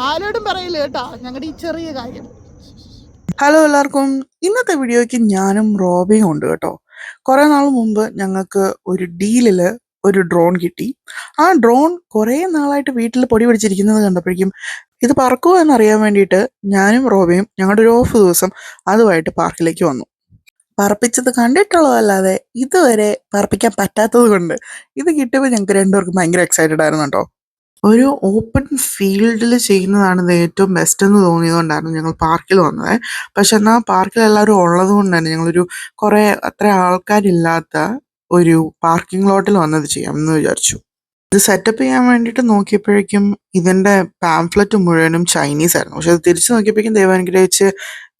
ആരോടും പറയില്ല കേട്ടോ ഞങ്ങളുടെ ഈ ചെറിയ കാര്യം. ഹലോ എല്ലാവർക്കും. ഇന്നത്തെ വീഡിയോയ്ക്ക് ഞാനും റോബിയും ഉണ്ട് കേട്ടോ. കുറെ നാൾ മുമ്പ് ഞങ്ങൾക്ക് ഒരു ഡീലില് ഒരു ഡ്രോൺ കിട്ടി. ആ ഡ്രോൺ കുറെ നാളായിട്ട് വീട്ടിൽ പൊടി പിടിച്ചിരിക്കുന്നത് കണ്ടപ്പോഴേക്കും ഇത് പറക്കുമോ എന്നറിയാൻ വേണ്ടിയിട്ട് ഞാനും റോബിയും ഞങ്ങളുടെ ഒരു ഓഫ് ദിവസം അതുമായിട്ട് പാർക്കിലേക്ക് വന്നു. പറപ്പിച്ചത് കണ്ടിട്ടുള്ളതല്ലാതെ ഇതുവരെ പറപ്പിക്കാൻ പറ്റാത്തത് കൊണ്ട് ഇത് കിട്ടിയപ്പോൾ ഞങ്ങൾക്ക് രണ്ടുപേർക്കും ഭയങ്കര എക്സൈറ്റഡ് ആയിരുന്നു കേട്ടോ. ഒരു ഓപ്പൺ ഫീൽഡിൽ ചെയ്യുന്നതാണ് ഇത് ഏറ്റവും ബെസ്റ്റ് എന്ന് തോന്നിയതുകൊണ്ടായിരുന്നു ഞങ്ങൾ പാർക്കിൽ വന്നത്. പക്ഷെ എന്നാൽ പാർക്കിൽ എല്ലാവരും ഉള്ളത് കൊണ്ട് തന്നെ ഞങ്ങളൊരു കുറേ അത്ര ആൾക്കാരില്ലാത്ത ഒരു പാർക്കിംഗ് ലോട്ടിൽ വന്നത് ചെയ്യാമെന്ന് വിചാരിച്ചു. ഇത് സെറ്റപ്പ് ചെയ്യാൻ വേണ്ടിയിട്ട് നോക്കിയപ്പോഴേക്കും ഇതിൻ്റെ പാംഫ്ലെറ്റ് മുഴുവനും ചൈനീസ് ആയിരുന്നു. പക്ഷെ അത് തിരിച്ച് നോക്കിയപ്പോഴേക്കും ദൈവം അനുഗ്രഹിച്ച്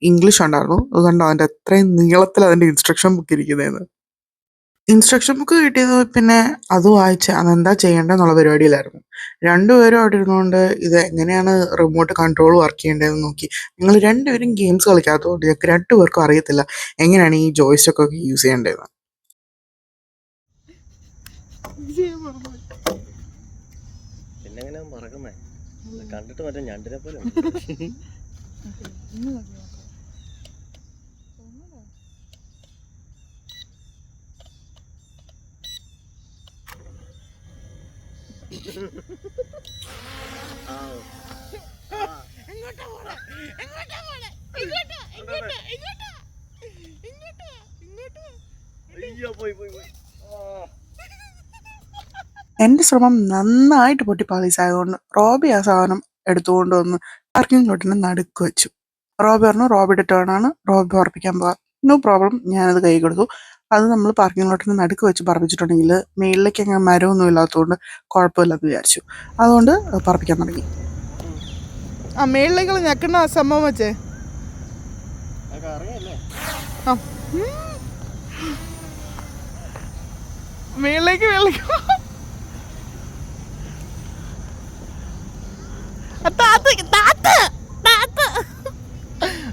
ഇംഗ്ലീഷ് ഉണ്ടായിരുന്നു. അതുകൊണ്ടോ അതിൻ്റെ അത്രയും നീളത്തിൽ അതിൻ്റെ ഇൻസ്ട്രക്ഷൻ ബുക്ക് ഇരിക്കുന്നതെന്ന്. ഇൻസ്ട്രക്ഷൻ ബുക്ക് കിട്ടിയത് പിന്നെ അത് വായിച്ച് അതെന്താ ചെയ്യേണ്ടതെന്നുള്ള പരിപാടിയിലായിരുന്നു. രണ്ടുപേരും അവിടെ ഇരുന്നുകൊണ്ട് ഇത് എങ്ങനെയാണ് റിമോട്ട് കൺട്രോൾ വർക്ക് ചെയ്യേണ്ടതെന്ന് നോക്കി. ഞങ്ങൾ രണ്ടുപേരും ഗെയിംസ് കളിക്കാത്തതുകൊണ്ട് ഞങ്ങൾക്ക് രണ്ടുപേർക്കും അറിയത്തില്ല എങ്ങനെയാണ് ഈ ജോയ്സ്റ്റിക്ക് ഒക്കെ യൂസ് ചെയ്യേണ്ടതെന്ന്. കണ്ടിട്ട് മറ്റേ ഞണ്ടിനെ പോലെ എൻ്റെ ശ്രമം നന്നായിട്ട് പൊട്ടി പാളീസായതുകൊണ്ട് റോബി ആ സാധനം എടുത്തുകൊണ്ട് വന്ന് പാർക്കിംഗ് ലോട്ടിന് നടുക്ക് വെച്ചു. റോബി പറഞ്ഞു റോബിയുടെ ടേൺ ആണ്, റോബി പറപ്പിക്കാൻ പോകാം. നോ പ്രോബ്ലം, ഞാനത് കൈ കൊടുത്തു. അത് നമ്മൾ പാർക്കിംഗ് ലോട്ടിന് നടുക്ക് വെച്ച് പറപ്പിച്ചിട്ടുണ്ടെങ്കിൽ മേളിലേക്ക് അങ്ങനെ മരമൊന്നും ഇല്ലാത്തതുകൊണ്ട് കുഴപ്പമില്ലെന്ന് വിചാരിച്ചു. അതുകൊണ്ട് പറപ്പിക്കാൻ തുടങ്ങി. ആ മേളിലേക്ക് ഞെക്കണ സംഭവം വെച്ചേ മേളിലേക്ക്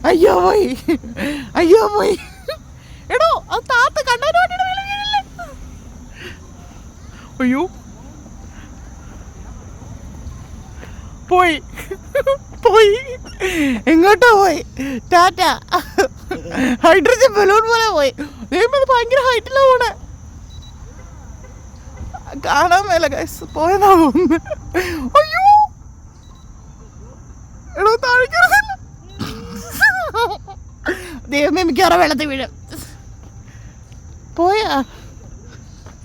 അയ്യോ പോയി, അയ്യോ പോയി. എടോ അത് താത്ത കണ്ടോ? അയ്യോ പോയി പോയി, എങ്ങോട്ടോ പോയി. ടാറ്റ. ഹൈഡ്രജൻ ബലൂൺ പോലെ പോയി. ഭയങ്കര ഹൈറ്റിലാ പോണേ, കാണാൻ മേല ഗൈസ്. പോയതാ തോന്നുന്നു. അയ്യോ എടോ താഴേക്ക് ദൈവമേ മിക്കവാറും വെള്ളത്തിൽ വീഴും. പോയാ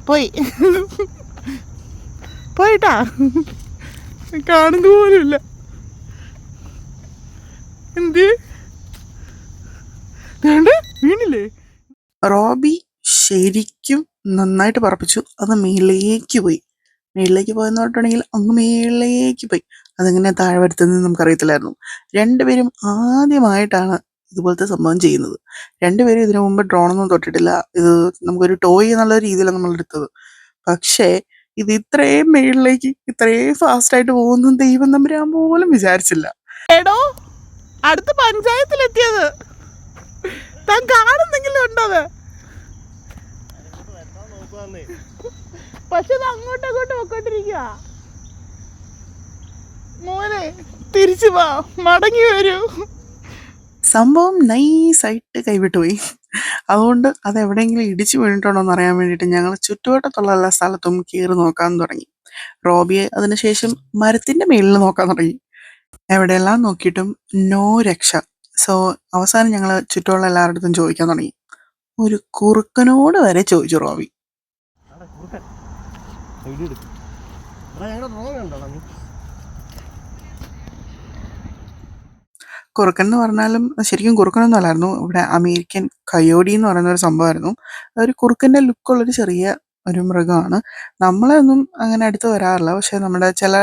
പോയി പോയിട്ടാ കാണുന്ന പോലുമില്ല. എന്ത് വീണില്ലേ? റോബി ശരിക്കും നന്നായിട്ട് പറപ്പിച്ചു. അത് മേളിലേക്ക് പോയി. മേളിലേക്ക് പോയെന്ന് പറഞ്ഞിട്ടുണ്ടെങ്കിൽ അങ്ങ് മേളിലേക്ക് പോയി. അതെങ്ങനെ താഴെ വരുത്തുന്നത് നമുക്കറിയത്തില്ലായിരുന്നു. രണ്ടുപേരും ആദ്യമായിട്ടാണ് ഇതുപോലത്തെ സംഭവം ചെയ്യുന്നത്. രണ്ടുപേരും ഇതിനു മുമ്പ് ഡ്രോണൊന്നും തൊട്ടിട്ടില്ല. ഇത് നമുക്കൊരു ടോയ് എന്നുള്ള രീതിയിലാണ് നമ്മൾ എടുത്തത്. പക്ഷേ ഇത് ഇത്രയും മേളിലേക്ക് ഇത്രയും ഫാസ്റ്റായിട്ട് പോകുന്ന ദൈവം തമ്പുരാൻ പോലും വിചാരിച്ചില്ല. എടോ അടുത്ത പഞ്ചായത്തിലെത്തിയത് താൻ കാണുന്നെങ്കിലും ഉണ്ടത്. പക്ഷെ അത് അങ്ങോട്ടും അങ്ങോട്ടും പൊക്കോണ്ടിരിക്കുക. മോനെ തിരിച്ചു വാ, മടങ്ങി വരൂ. സംഭവം നൈസായിട്ട് കൈവിട്ടുപോയി. അതുകൊണ്ട് അത് എവിടെയെങ്കിലും ഇടിച്ചു വീണിട്ടുണ്ടോ എന്ന് അറിയാൻ വേണ്ടിയിട്ട് ഞങ്ങൾ ചുറ്റുവട്ടത്തുള്ള എല്ലാ സ്ഥലത്തും കയറി നോക്കാൻ തുടങ്ങി. റോബിയെ അതിനുശേഷം മരത്തിന്റെ മേളിൽ നോക്കാൻ തുടങ്ങി. എവിടെയെല്ലാം നോക്കിയിട്ടും നോ രക്ഷ. സോ അവസാനം ഞങ്ങൾ ചുറ്റുമുള്ള എല്ലാവരുടെ അടുത്തും ചോദിക്കാൻ തുടങ്ങി. ഒരു കുറുക്കനോട് വരെ ചോദിച്ചു റോബി. കുറുക്കൻ എന്ന് പറഞ്ഞാലും ശരിക്കും കുറുക്കനൊന്നും അല്ലായിരുന്നു. ഇവിടെ അമേരിക്കൻ കയോഡി എന്ന് പറയുന്ന ഒരു സംഭവമായിരുന്നു. അതൊരു കുറുക്കൻ്റെ ലുക്കുള്ളൊരു ചെറിയ ഒരു മൃഗമാണ്. നമ്മളെ ഒന്നും അങ്ങനെ അടുത്ത് വരാറില്ല. പക്ഷെ നമ്മുടെ ചില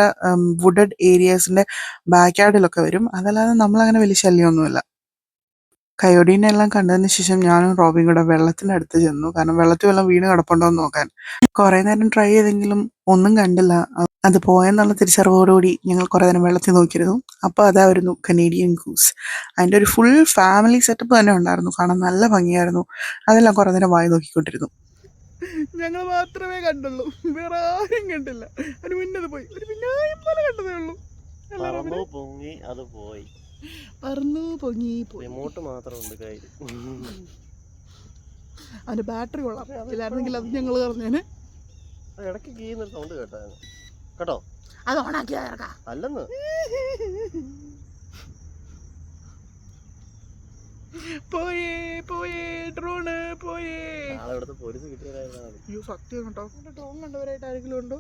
വുഡഡ് ഏരിയാസിൻ്റെ ബാക്ക് യാർഡിലൊക്കെ വരും. അതല്ലാതെ നമ്മളങ്ങനെ വലിയ ശല്യമൊന്നുമില്ല. കയോഡീനെ എല്ലാം കണ്ടതിന് ശേഷം ഞാനും റോബിയും കൂടെ വെള്ളത്തിൻ്റെ അടുത്ത് ചെന്നു. കാരണം വെള്ളത്തിൽ വല്ലതും വീണ് കിടപ്പുണ്ടോ എന്ന് നോക്കാൻ. കുറേ നേരം ട്രൈ ചെയ്തെങ്കിലും ഒന്നും കണ്ടില്ല. അത് പോയെന്നുള്ള തിരിച്ചറിവോടുകൂടി ഞങ്ങൾ കുറേ നേരം വെള്ളത്തിൽ നോക്കിയിരുന്നു. അപ്പോൾ അതായിരുന്നു കനേഡിയൻ ഗൂസ്. അതിൻ്റെ ഒരു ഫുൾ ഫാമിലി സെറ്റപ്പ് തന്നെ ഉണ്ടായിരുന്നു. കാണാൻ നല്ല ഭംഗിയായിരുന്നു. അതെല്ലാം കുറേ നേരം വായി നോക്കിക്കൊണ്ടിരുന്നു. ഞങ്ങൾ മാത്രമേ കണ്ടുള്ളൂ, വേറെ ആരും കണ്ടില്ല. അതിന് മുന്നത് പോയി ഒരു പിന്നായം പോലെ കണ്ടതേ ഉള്ളൂ. എല്ലാവരും പറന്നു പൊങ്ങി അത് പോയി. പറന്നു പൊങ്ങി പോയി. റിമോട്ട് മാത്രമുണ്ട് കയ്യിൽ. അവന്റെ ബാറ്ററി കൊള്ളാം. ഇല്ലായിരുന്നെങ്കിൽ അത് ഞങ്ങൾ പറഞ്ഞേനെ. ഇടയ്ക്ക് കീന്നൊരു സൗണ്ട് കേട്ടായിരുന്നു കേട്ടോ. അത് ഓണാക്കി ഇറക്കാം. അല്ലെന്ന് പോയേ പോയേ ഡ്രോണ് പോയേ. നാളെ ഇവിടുത്തെ പോലീസ് കിട്ടിയതായിരുന്നു. അയ്യോ സത്യം കേട്ടോ. ഡ്രോൺ കണ്ടവരായിട്ട് ആരെങ്കിലും ഉണ്ടോ?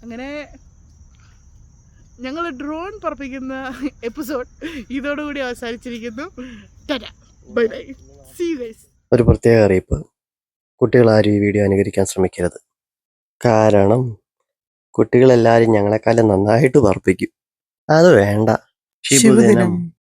അങ്ങനെ ഞങ്ങൾ ഡ്രോൺ പറപ്പിക്കുന്ന എപ്പിസോഡ് ഇതോടുകൂടി അവസാനിച്ചിരിക്കുന്നു. Tata bye bye, see you guys. ഒരു പ്രത്യേക അറിയിപ്പ്: കുട്ടികൾ ആരും ഈ വീഡിയോ അനുകരിക്കാൻ ശ്രമിക്കരുത്. കാരണം കുട്ടികളെല്ലാരും ഞങ്ങളെക്കാളും നന്നായിട്ട് പറപ്പിക്കും. അത് വേണ്ട. ശുഭദിനം.